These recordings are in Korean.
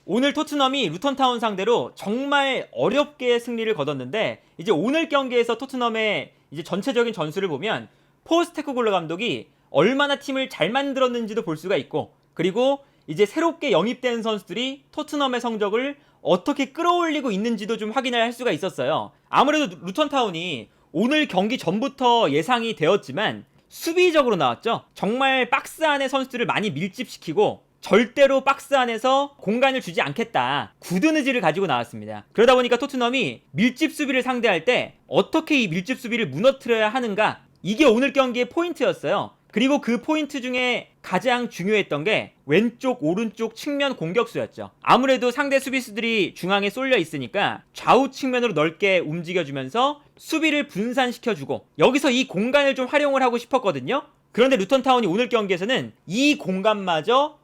오늘 토트넘이 루턴타운 상대로 정말 어렵게 승리를 거뒀는데 이제 오늘 경기에서 토트넘의 이제 전체적인 전술을 보면 포스테코글루 감독이 얼마나 팀을 잘 만들었는지도 볼 수가 있고, 그리고 이제 새롭게 영입된 선수들이 토트넘의 성적을 어떻게 끌어올리고 있는지도 좀 확인을 할 수가 있었어요. 아무래도 루턴타운이 오늘 경기 전부터 예상이 되었지만 수비적으로 나왔죠. 정말 박스 안에 선수들을 많이 밀집시키고 절대로 박스 안에서 공간을 주지 않겠다, 굳은 의지를 가지고 나왔습니다. 그러다 보니까 토트넘이 밀집 수비를 상대할 때 어떻게 이 밀집 수비를 무너뜨려야 하는가, 이게 오늘 경기의 포인트였어요. 그리고 그 포인트 중에 가장 중요했던 게 왼쪽 오른쪽 측면 공격수였죠. 아무래도 상대 수비수들이 중앙에 쏠려 있으니까 좌우 측면으로 넓게 움직여주면서 수비를 분산시켜주고, 여기서 이 공간을 좀 활용을 하고 싶었거든요. 그런데 루턴타운이 오늘 경기에서는 이 공간마저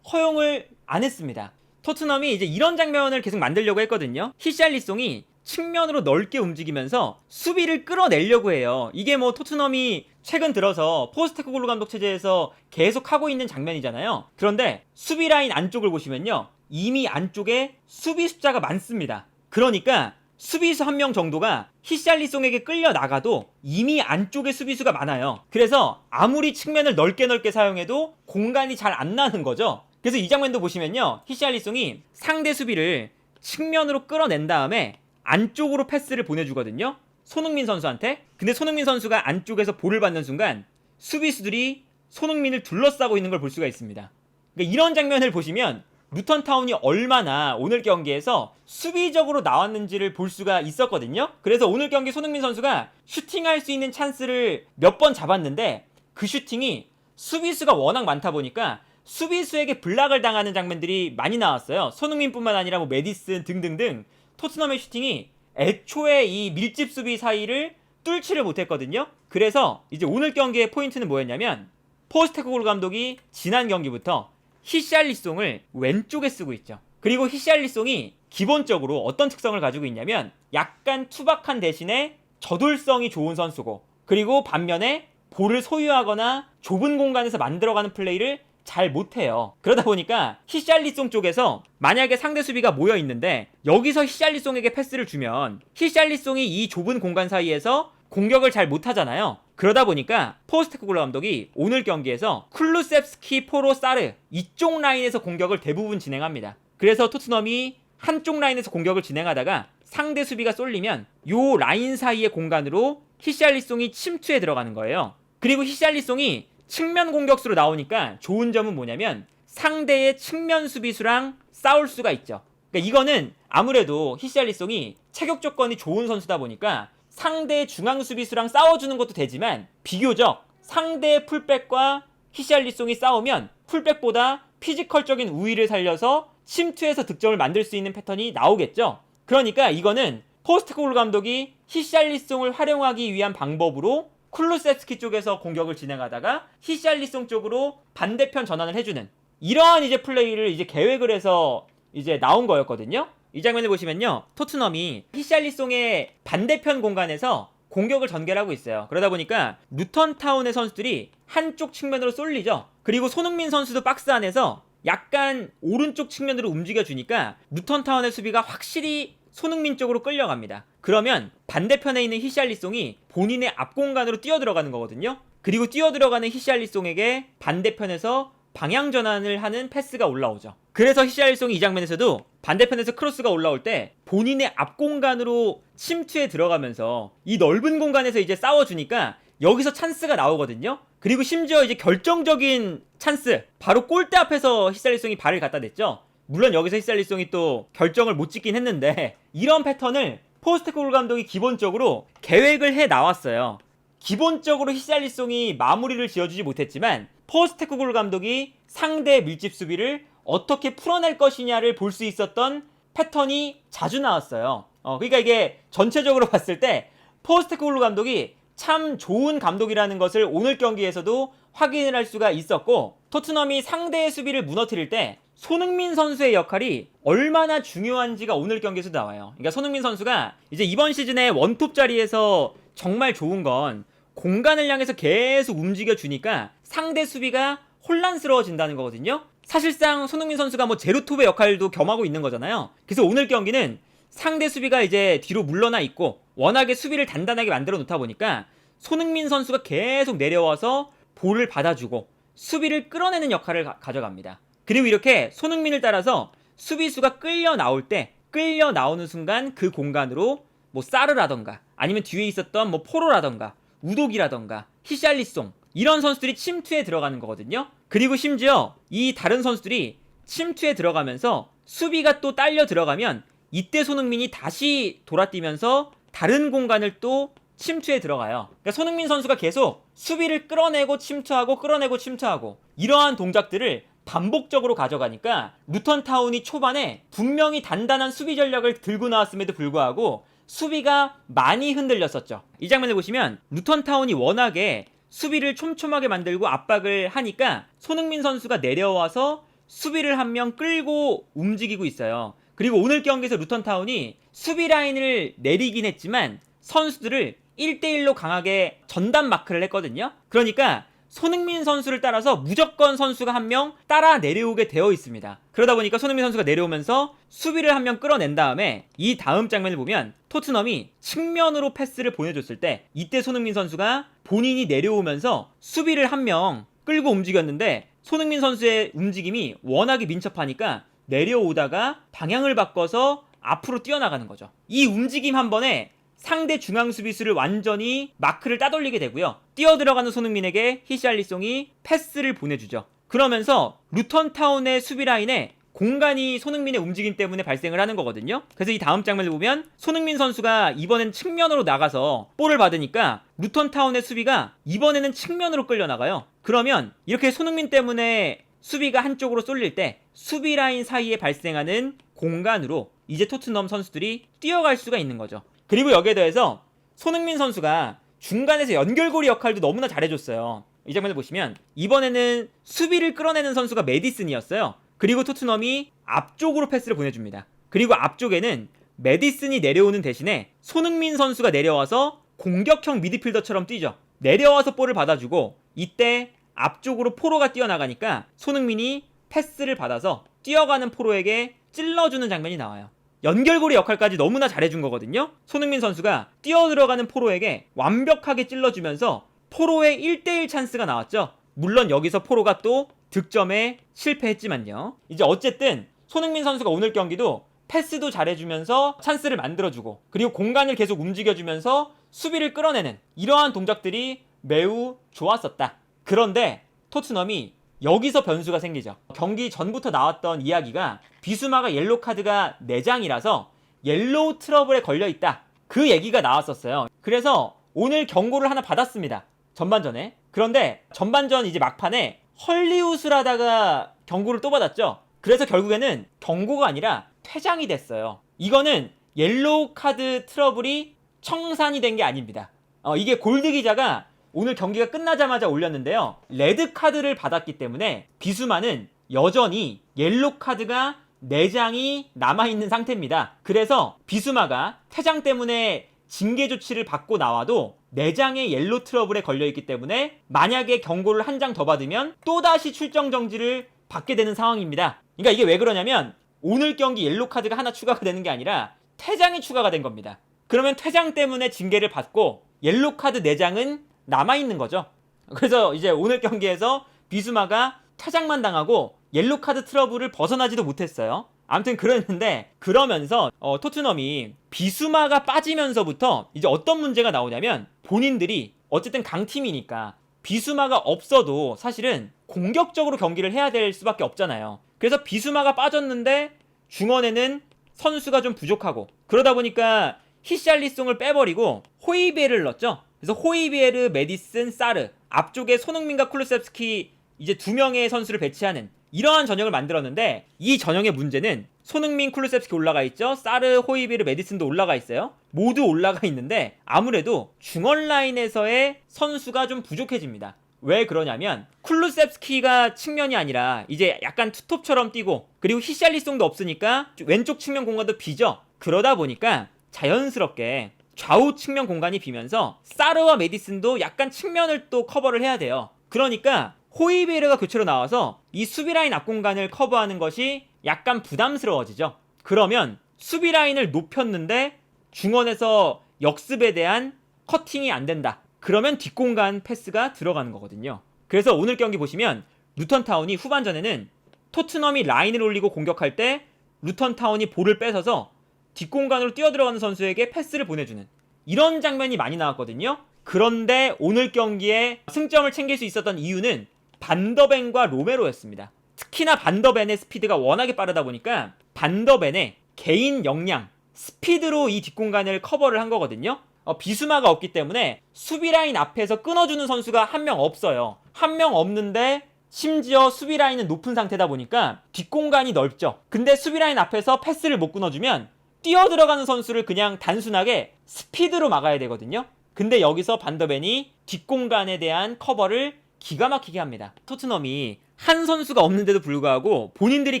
허용을 안 했습니다. 토트넘이 이제 이런 장면을 계속 만들려고 했거든요. 히샬리송이 측면으로 넓게 움직이면서 수비를 끌어내려고 해요. 이게 뭐 토트넘이 최근 들어서 포스테코글루 감독 체제에서 계속 하고 있는 장면이잖아요. 그런데 수비 라인 안쪽을 보시면요, 이미 안쪽에 수비 숫자가 많습니다. 그러니까 수비수 한 명 정도가 히샬리송에게 끌려 나가도 이미 안쪽에 수비수가 많아요. 그래서 아무리 측면을 넓게 사용해도 공간이 잘 안 나는 거죠. 그래서 이 장면도 보시면요, 히샬리송이 상대 수비를 측면으로 끌어낸 다음에 안쪽으로 패스를 보내주거든요, 손흥민 선수한테. 근데 손흥민 선수가 안쪽에서 볼을 받는 순간 수비수들이 손흥민을 둘러싸고 있는 걸 볼 수가 있습니다. 그러니까 이런 장면을 보시면 루턴타운이 얼마나 오늘 경기에서 수비적으로 나왔는지를 볼 수가 있었거든요. 그래서 오늘 경기 손흥민 선수가 슈팅할 수 있는 찬스를 몇 번 잡았는데 그 슈팅이 수비수가 워낙 많다 보니까 수비수에게 블락을 당하는 장면들이 많이 나왔어요. 손흥민뿐만 아니라 뭐 메디슨 등등등 토트넘의 슈팅이 애초에 이 밀집 수비 사이를 뚫지를 못했거든요. 그래서 이제 오늘 경기의 포인트는 뭐였냐면, 포스테코글루 감독이 지난 경기부터 히샬리송을 왼쪽에 쓰고 있죠. 그리고 히샬리송이 기본적으로 어떤 특성을 가지고 있냐면 약간 투박한 대신에 저돌성이 좋은 선수고, 그리고 반면에 볼을 소유하거나 좁은 공간에서 만들어가는 플레이를 잘 못해요. 그러다 보니까 히샬리송 쪽에서 만약에 상대 수비가 모여있는데 여기서 히샬리송에게 패스를 주면 히샬리송이 이 좁은 공간 사이에서 공격을 잘 못하잖아요. 그러다 보니까 포스테코글루 감독이 오늘 경기에서 쿨루셉스키, 포로, 사르 이쪽 라인에서 공격을 대부분 진행합니다. 그래서 토트넘이 한쪽 라인에서 공격을 진행하다가 상대 수비가 쏠리면 요 라인 사이의 공간으로 히샬리송이 침투해 들어가는 거예요. 그리고 히샬리송이 측면 공격수로 나오니까 좋은 점은 뭐냐면 상대의 측면 수비수랑 싸울 수가 있죠. 그러니까 이거는 아무래도 히샬리송이 체격 조건이 좋은 선수다 보니까 상대 중앙 수비수랑 싸워주는 것도 되지만, 비교적 상대 풀백과 히샬리송이 싸우면 풀백보다 피지컬적인 우위를 살려서 침투해서 득점을 만들 수 있는 패턴이 나오겠죠. 그러니까 이거는 포스테코글루 감독이 히샬리송을 활용하기 위한 방법으로 쿨루셉스키 쪽에서 공격을 진행하다가 히샬리송 쪽으로 반대편 전환을 해주는 이러한 이제 플레이를 이제 계획을 해서 이제 나온 거였거든요. 이 장면을 보시면요, 토트넘이 히샬리송의 반대편 공간에서 공격을 전개하고 있어요. 그러다 보니까 루턴타운의 선수들이 한쪽 측면으로 쏠리죠. 그리고 손흥민 선수도 박스 안에서 약간 오른쪽 측면으로 움직여주니까 루턴타운의 수비가 확실히 손흥민 쪽으로 끌려갑니다. 그러면 반대편에 있는 히샬리송이 본인의 앞공간으로 뛰어들어가는 거거든요. 그리고 뛰어들어가는 히샬리송에게 반대편에서 방향 전환을 하는 패스가 올라오죠. 그래서 히샬리송이 이 장면에서도 반대편에서 크로스가 올라올 때 본인의 앞공간으로 침투해 들어가면서 이 넓은 공간에서 이제 싸워주니까 여기서 찬스가 나오거든요. 그리고 심지어 이제 결정적인 찬스, 바로 골대 앞에서 히샬리송이 발을 갖다 댔죠. 물론 여기서 히샬리송이 또 결정을 못 짓긴 했는데, 이런 패턴을 포스테코글루 감독이 기본적으로 계획을 해 나왔어요. 기본적으로 히샬리송이 마무리를 지어주지 못했지만 포스테코글루 감독이 상대 밀집 수비를 어떻게 풀어낼 것이냐를 볼 수 있었던 패턴이 자주 나왔어요. 그러니까 이게 전체적으로 봤을 때 포스테코글루 감독이 참 좋은 감독이라는 것을 오늘 경기에서도 확인을 할 수가 있었고, 토트넘이 상대의 수비를 무너뜨릴 때 손흥민 선수의 역할이 얼마나 중요한지가 오늘 경기에서 나와요. 그러니까 손흥민 선수가 이제 이번 시즌에 원톱 자리에서 정말 좋은 건 공간을 향해서 계속 움직여주니까 상대 수비가 혼란스러워진다는 거거든요. 사실상 손흥민 선수가 뭐 제로톱의 역할도 겸하고 있는 거잖아요. 그래서 오늘 경기는 상대 수비가 이제 뒤로 물러나 있고 워낙에 수비를 단단하게 만들어 놓다 보니까 손흥민 선수가 계속 내려와서 볼을 받아주고 수비를 끌어내는 역할을 가져갑니다. 그리고 이렇게 손흥민을 따라서 수비수가 끌려 나오는 순간 그 공간으로 뭐 사르라던가 아니면 뒤에 있었던 뭐 포로라던가 우독이라던가 히샬리송 이런 선수들이 침투에 들어가는 거거든요. 그리고 심지어 이 다른 선수들이 침투에 들어가면서 수비가 또 딸려 들어가면 이때 손흥민이 다시 돌아뛰면서 다른 공간을 또 침투에 들어가요. 그러니까 손흥민 선수가 계속 수비를 끌어내고 침투하고 이러한 동작들을 반복적으로 가져가니까 루턴타운이 초반에 분명히 단단한 수비 전략을 들고 나왔음에도 불구하고 수비가 많이 흔들렸었죠. 이 장면을 보시면 루턴타운이 워낙에 수비를 촘촘하게 만들고 압박을 하니까 손흥민 선수가 내려와서 수비를 한 명 끌고 움직이고 있어요. 그리고 오늘 경기에서 루턴타운이 수비 라인을 내리긴 했지만 선수들을 1대1로 강하게 전담 마크를 했거든요. 그러니까 손흥민 선수를 따라서 무조건 선수가 한 명 따라 내려오게 되어 있습니다. 그러다 보니까 손흥민 선수가 내려오면서 수비를 한 명 끌어낸 다음에 이 다음 장면을 보면 토트넘이 측면으로 패스를 보내줬을 때 이때 손흥민 선수가 본인이 내려오면서 수비를 한 명 끌고 움직였는데 손흥민 선수의 움직임이 워낙에 민첩하니까 내려오다가 방향을 바꿔서 앞으로 뛰어나가는 거죠. 이 움직임 한 번에 상대 중앙 수비수를 완전히 마크를 따돌리게 되고요. 뛰어들어가는 손흥민에게 히샬리송이 패스를 보내주죠. 그러면서 루턴타운의 수비 라인에 공간이 손흥민의 움직임 때문에 발생을 하는 거거든요. 그래서 이 다음 장면을 보면 손흥민 선수가 이번엔 측면으로 나가서 볼을 받으니까 루턴타운의 수비가 이번에는 측면으로 끌려나가요. 그러면 이렇게 손흥민 때문에 수비가 한쪽으로 쏠릴 때 수비 라인 사이에 발생하는 공간으로 이제 토트넘 선수들이 뛰어갈 수가 있는 거죠. 그리고 여기에 더해서 손흥민 선수가 중간에서 연결고리 역할도 너무나 잘해줬어요. 이 장면을 보시면 이번에는 수비를 끌어내는 선수가 메디슨이었어요. 그리고 토트넘이 앞쪽으로 패스를 보내줍니다. 그리고 앞쪽에는 메디슨이 내려오는 대신에 손흥민 선수가 내려와서 공격형 미드필더처럼 뛰죠. 내려와서 볼을 받아주고 이때 앞쪽으로 포로가 뛰어나가니까 손흥민이 패스를 받아서 뛰어가는 포로에게 찔러주는 장면이 나와요. 연결고리 역할까지 너무나 잘해준 거거든요. 손흥민 선수가 뛰어들어가는 포로에게 완벽하게 찔러주면서 포로의 1대1 찬스가 나왔죠. 물론 여기서 포로가 또 득점에 실패했지만요. 이제 어쨌든 손흥민 선수가 오늘 경기도 패스도 잘해주면서 찬스를 만들어주고 그리고 공간을 계속 움직여주면서 수비를 끌어내는 이러한 동작들이 매우 좋았었다. 그런데 토트넘이 여기서 변수가 생기죠. 경기 전부터 나왔던 이야기가 비수마가 옐로우 카드가 4장이라서 옐로우 트러블에 걸려있다. 그 얘기가 나왔었어요. 그래서 오늘 경고를 하나 받았습니다. 전반전에. 그런데 전반전 이제 막판에 헐리우스를 하다가 경고를 또 받았죠. 그래서 결국에는 경고가 아니라 퇴장이 됐어요. 이거는 옐로우 카드 트러블이 청산이 된 게 아닙니다. 이게 골드 기자가 오늘 경기가 끝나자마자 올렸는데요. 레드 카드를 받았기 때문에 비수마는 여전히 옐로우 카드가 4장이 남아있는 상태입니다. 그래서 비수마가 퇴장 때문에 징계 조치를 받고 나와도 4장의 옐로우 트러블에 걸려있기 때문에 만약에 경고를 한 장 더 받으면 또다시 출정 정지를 받게 되는 상황입니다. 그러니까 이게 왜 그러냐면 오늘 경기 옐로우 카드가 하나 추가가 되는 게 아니라 퇴장이 추가가 된 겁니다. 그러면 퇴장 때문에 징계를 받고 옐로우 카드 4장은 남아있는 거죠. 그래서 이제 오늘 경기에서 비수마가 퇴장만 당하고 옐로우 카드 트러블을 벗어나지도 못했어요. 아무튼 그랬는데 그러면서 토트넘이 비수마가 빠지면서부터 이제 어떤 문제가 나오냐면 본인들이 어쨌든 강팀이니까 비수마가 없어도 사실은 공격적으로 경기를 해야 될 수밖에 없잖아요. 그래서 비수마가 빠졌는데 중원에는 선수가 좀 부족하고 그러다 보니까 히샬리송을 빼버리고 호이비에르를 넣었죠. 그래서 호이비에르, 메디슨, 사르 앞쪽에 손흥민과 쿨루셉스키 이제 2명의 선수를 배치하는 이러한 전형을 만들었는데 이 전형의 문제는 손흥민, 쿨루셉스키 올라가 있죠. 사르, 호이비에르, 메디슨도 올라가 있어요. 모두 올라가 있는데 아무래도 중원 라인에서의 선수가 좀 부족해집니다. 왜 그러냐면 쿨루셉스키가 측면이 아니라 이제 약간 투톱처럼 뛰고 그리고 히샬리송도 없으니까 왼쪽 측면 공간도 비죠. 그러다 보니까 자연스럽게 좌우 측면 공간이 비면서 사르와 메디슨도 약간 측면을 또 커버를 해야 돼요. 그러니까 호이베르가 교체로 나와서 이 수비라인 앞공간을 커버하는 것이 약간 부담스러워지죠. 그러면 수비라인을 높였는데 중원에서 역습에 대한 커팅이 안 된다. 그러면 뒷공간 패스가 들어가는 거거든요. 그래서 오늘 경기 보시면 루턴타운이 후반전에는 토트넘이 라인을 올리고 공격할 때 루턴타운이 볼을 뺏어서 뒷공간으로 뛰어들어가는 선수에게 패스를 보내주는 이런 장면이 많이 나왔거든요. 그런데 오늘 경기에 승점을 챙길 수 있었던 이유는 반더벤과 로메로였습니다. 특히나 반더벤의 스피드가 워낙에 빠르다 보니까 반더벤의 개인 역량, 스피드로 이 뒷공간을 커버를 한 거거든요. 비수마가 없기 때문에 수비라인 앞에서 끊어주는 선수가 한 명 없어요. 한 명 없는데 심지어 수비라인은 높은 상태다 보니까 뒷공간이 넓죠. 근데 수비라인 앞에서 패스를 못 끊어주면 뛰어들어가는 선수를 그냥 단순하게 스피드로 막아야 되거든요. 근데 여기서 반더벤이 뒷공간에 대한 커버를 기가 막히게 합니다. 토트넘이 한 선수가 없는데도 불구하고 본인들이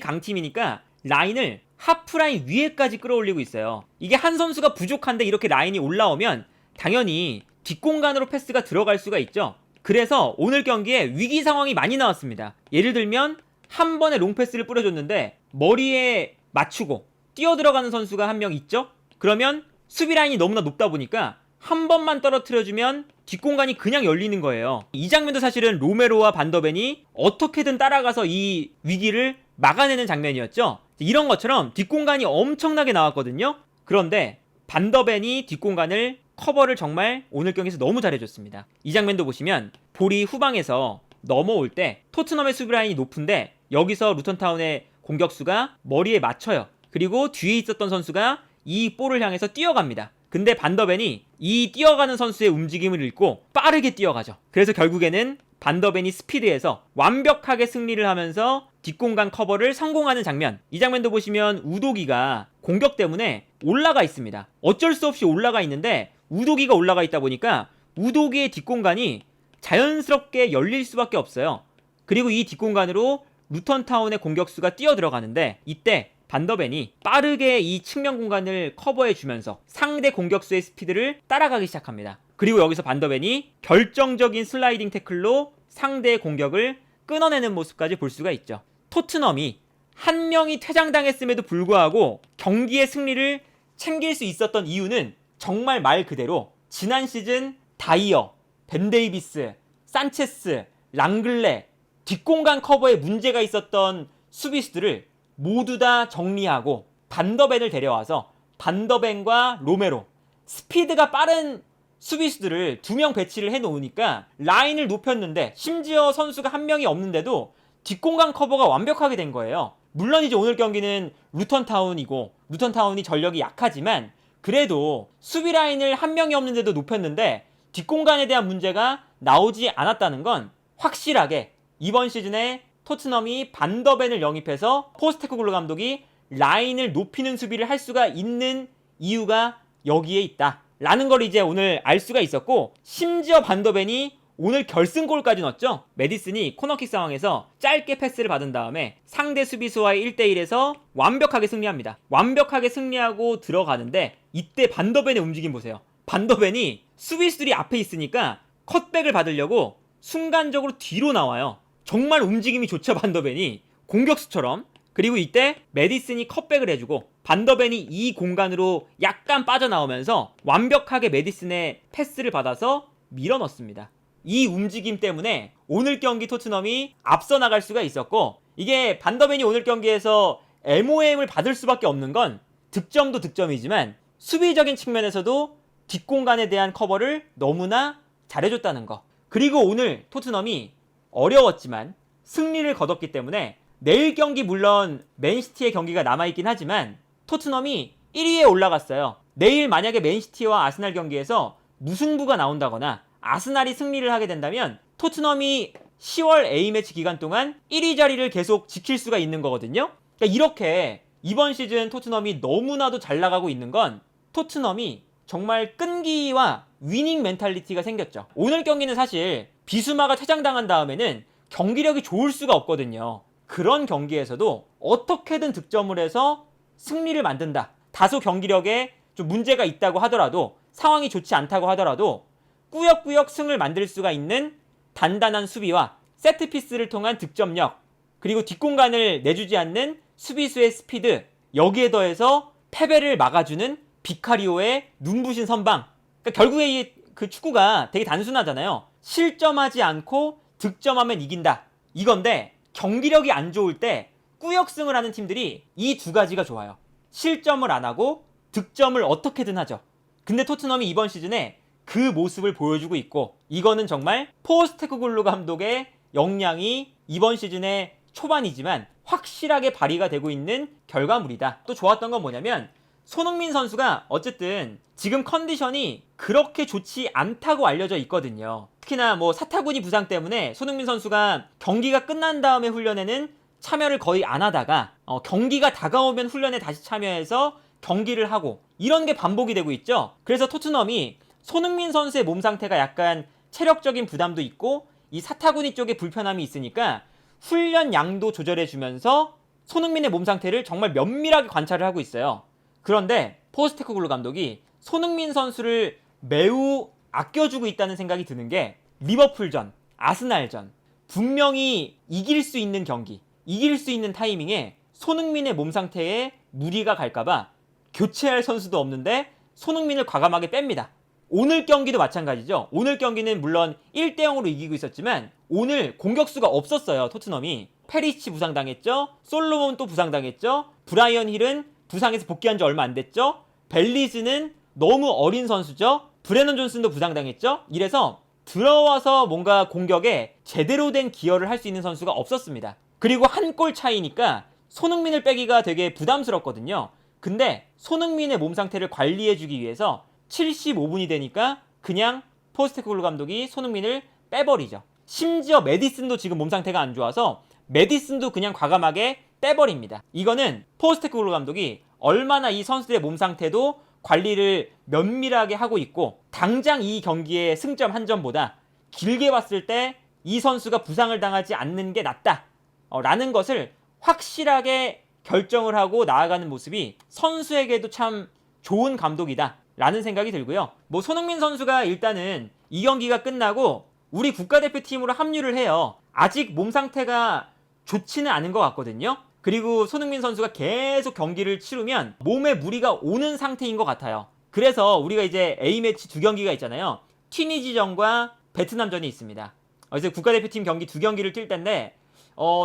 강팀이니까 라인을 하프라인 위에까지 끌어올리고 있어요. 이게 한 선수가 부족한데 이렇게 라인이 올라오면 당연히 뒷공간으로 패스가 들어갈 수가 있죠. 그래서 오늘 경기에 위기 상황이 많이 나왔습니다. 예를 들면 한 번에 롱패스를 뿌려줬는데 머리에 맞추고 뛰어들어가는 선수가 한 명 있죠. 그러면 수비라인이 너무나 높다 보니까 한 번만 떨어뜨려주면 뒷공간이 그냥 열리는 거예요. 이 장면도 사실은 로메로와 반더벤이 어떻게든 따라가서 이 위기를 막아내는 장면이었죠. 이런 것처럼 뒷공간이 엄청나게 나왔거든요. 그런데 반더벤이 뒷공간을 커버를 정말 오늘 경기에서 너무 잘해줬습니다. 이 장면도 보시면 볼이 후방에서 넘어올 때 토트넘의 수비라인이 높은데 여기서 루턴타운의 공격수가 머리에 맞춰요. 그리고 뒤에 있었던 선수가 이 볼을 향해서 뛰어갑니다. 근데 반더벤이 이 뛰어가는 선수의 움직임을 읽고 빠르게 뛰어가죠. 그래서 결국에는 반더벤이 스피드에서 완벽하게 승리를 하면서 뒷공간 커버를 성공하는 장면. 이 장면도 보시면 우도기가 공격 때문에 올라가 있습니다. 어쩔 수 없이 올라가 있는데 우도기가 올라가 있다 보니까 우도기의 뒷공간이 자연스럽게 열릴 수밖에 없어요. 그리고 이 뒷공간으로 루턴타운의 공격수가 뛰어들어가는데 이때 반더벤이 빠르게 이 측면 공간을 커버해주면서 상대 공격수의 스피드를 따라가기 시작합니다. 그리고 여기서 반더벤이 결정적인 슬라이딩 태클로 상대의 공격을 끊어내는 모습까지 볼 수가 있죠. 토트넘이 한 명이 퇴장당했음에도 불구하고 경기의 승리를 챙길 수 있었던 이유는 정말 말 그대로 지난 시즌 다이어, 벤 데이비스, 산체스, 랑글레 뒷공간 커버에 문제가 있었던 수비수들을 모두 다 정리하고 반더벤을 데려와서 반더벤과 로메로 스피드가 빠른 수비수들을 2명 배치를 해놓으니까 라인을 높였는데 심지어 선수가 한 명이 없는데도 뒷공간 커버가 완벽하게 된 거예요. 물론 이제 오늘 경기는 루턴타운이고 루턴타운이 전력이 약하지만 그래도 수비 라인을 한 명이 없는데도 높였는데 뒷공간에 대한 문제가 나오지 않았다는 건 확실하게 이번 시즌에 토트넘이 반더벤을 영입해서 포스테코글루 감독이 라인을 높이는 수비를 할 수가 있는 이유가 여기에 있다 라는 걸 이제 오늘 알 수가 있었고, 심지어 반더벤이 오늘 결승골까지 넣었죠. 메디슨이 코너킥 상황에서 짧게 패스를 받은 다음에 상대 수비수와의 1대1에서 완벽하게 승리합니다. 완벽하게 승리하고 들어가는데 이때 반더벤의 움직임 보세요. 반더벤이 수비수들이 앞에 있으니까 컷백을 받으려고 순간적으로 뒤로 나와요. 정말 움직임이 좋죠, 반더벤이. 공격수처럼. 그리고 이때 메디슨이 컷백을 해주고 반더벤이 이 공간으로 약간 빠져나오면서 완벽하게 메디슨의 패스를 받아서 밀어넣습니다. 이 움직임 때문에 오늘 경기 토트넘이 앞서 나갈 수가 있었고, 이게 반더벤이 오늘 경기에서 MOM을 받을 수밖에 없는 건 득점도 득점이지만 수비적인 측면에서도 뒷공간에 대한 커버를 너무나 잘해줬다는 거. 그리고 오늘 토트넘이 어려웠지만 승리를 거뒀기 때문에 내일 경기 물론 맨시티의 경기가 남아있긴 하지만 토트넘이 1위에 올라갔어요. 내일 만약에 맨시티와 아스날 경기에서 무승부가 나온다거나 아스날이 승리를 하게 된다면 토트넘이 10월 A매치 기간 동안 1위 자리를 계속 지킬 수가 있는 거거든요. 그러니까 이렇게 이번 시즌 토트넘이 너무나도 잘 나가고 있는 건 토트넘이 정말 끈기와 위닝 멘탈리티가 생겼죠. 오늘 경기는 사실 비수마가 퇴장당한 다음에는 경기력이 좋을 수가 없거든요. 그런 경기에서도 어떻게든 득점을 해서 승리를 만든다. 다소 경기력에 좀 문제가 있다고 하더라도, 상황이 좋지 않다고 하더라도 꾸역꾸역 승을 만들 수가 있는 단단한 수비와 세트피스를 통한 득점력, 그리고 뒷공간을 내주지 않는 수비수의 스피드, 여기에 더해서 패배를 막아주는 비카리오의 눈부신 선방. 그러니까 결국에 그 축구가 되게 단순하잖아요. 실점하지 않고 득점하면 이긴다. 이건데 경기력이 안 좋을 때 꾸역승을 하는 팀들이 이 두 가지가 좋아요. 실점을 안 하고 득점을 어떻게든 하죠. 근데 토트넘이 이번 시즌에 그 모습을 보여주고 있고, 이거는 정말 포스테코글루 감독의 역량이 이번 시즌의 초반이지만 확실하게 발휘가 되고 있는 결과물이다. 또 좋았던 건 뭐냐면 손흥민 선수가 어쨌든 지금 컨디션이 그렇게 좋지 않다고 알려져 있거든요. 특히나 뭐 사타구니 부상 때문에 손흥민 선수가 경기가 끝난 다음에 훈련에는 참여를 거의 안 하다가 경기가 다가오면 훈련에 다시 참여해서 경기를 하고, 이런 게 반복이 되고 있죠. 그래서 토트넘이 손흥민 선수의 몸 상태가 약간 체력적인 부담도 있고 이 사타구니 쪽에 불편함이 있으니까 훈련 양도 조절해주면서 손흥민의 몸 상태를 정말 면밀하게 관찰을 하고 있어요. 그런데 포스테코글루 감독이 손흥민 선수를 매우 아껴주고 있다는 생각이 드는 게, 리버풀전, 아스날전 분명히 이길 수 있는 경기, 이길 수 있는 타이밍에 손흥민의 몸 상태에 무리가 갈까봐 교체할 선수도 없는데 손흥민을 과감하게 뺍니다. 오늘 경기도 마찬가지죠. 오늘 경기는 물론 1대0으로 이기고 있었지만 오늘 공격수가 없었어요. 토트넘이. 페리치 부상당했죠. 솔로몬 또 부상당했죠. 브라이언 힐은 부상에서 복귀한 지 얼마 안 됐죠. 벨리즈는 너무 어린 선수죠. 브레넌 존슨도 부상당했죠. 이래서 들어와서 뭔가 공격에 제대로 된 기여를 할 수 있는 선수가 없었습니다. 그리고 한 골 차이니까 손흥민을 빼기가 되게 부담스럽거든요. 근데 손흥민의 몸 상태를 관리해주기 위해서 75분이 되니까 그냥 포스테코글루 감독이 손흥민을 빼버리죠. 심지어 메디슨도 지금 몸 상태가 안 좋아서 메디슨도 그냥 과감하게 빼버립니다. 이거는 포스테코글루 감독이 얼마나 이 선수들의 몸 상태도 관리를 면밀하게 하고 있고, 당장 이 경기의 승점 한 점보다 길게 봤을 때 이 선수가 부상을 당하지 않는 게 낫다 라는 것을 확실하게 결정을 하고 나아가는 모습이 선수에게도 참 좋은 감독이다 라는 생각이 들고요. 뭐 손흥민 선수가 일단은 이 경기가 끝나고 우리 국가대표팀으로 합류를 해요. 아직 몸 상태가 좋지는 않은 것 같거든요. 그리고 손흥민 선수가 계속 경기를 치르면 몸에 무리가 오는 상태인 것 같아요. 그래서 우리가 이제 A매치 2경기가 있잖아요. 튀니지전과 베트남전이 있습니다. 그래서 국가대표팀 경기 2경기를 뛸 텐데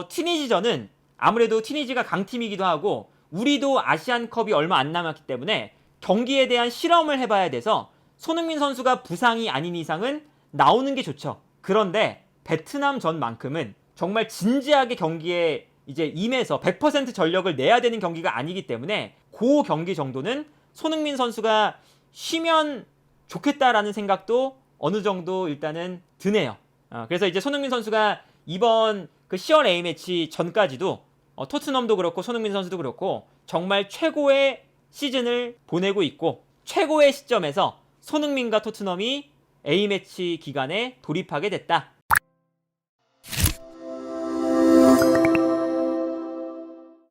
튀니지전은 아무래도 튀니지가 강팀이기도 하고 우리도 아시안컵이 얼마 안 남았기 때문에 경기에 대한 실험을 해봐야 돼서 손흥민 선수가 부상이 아닌 이상은 나오는 게 좋죠. 그런데 베트남전만큼은 정말 진지하게 경기에 이제 임해서 100% 전력을 내야 되는 경기가 아니기 때문에 그 경기 정도는 손흥민 선수가 쉬면 좋겠다라는 생각도 어느 정도 일단은 드네요. 그래서 이제 손흥민 선수가 이번 그 10월 A매치 전까지도 토트넘도 그렇고 손흥민 선수도 그렇고 정말 최고의 시즌을 보내고 있고, 최고의 시점에서 손흥민과 토트넘이 A매치 기간에 돌입하게 됐다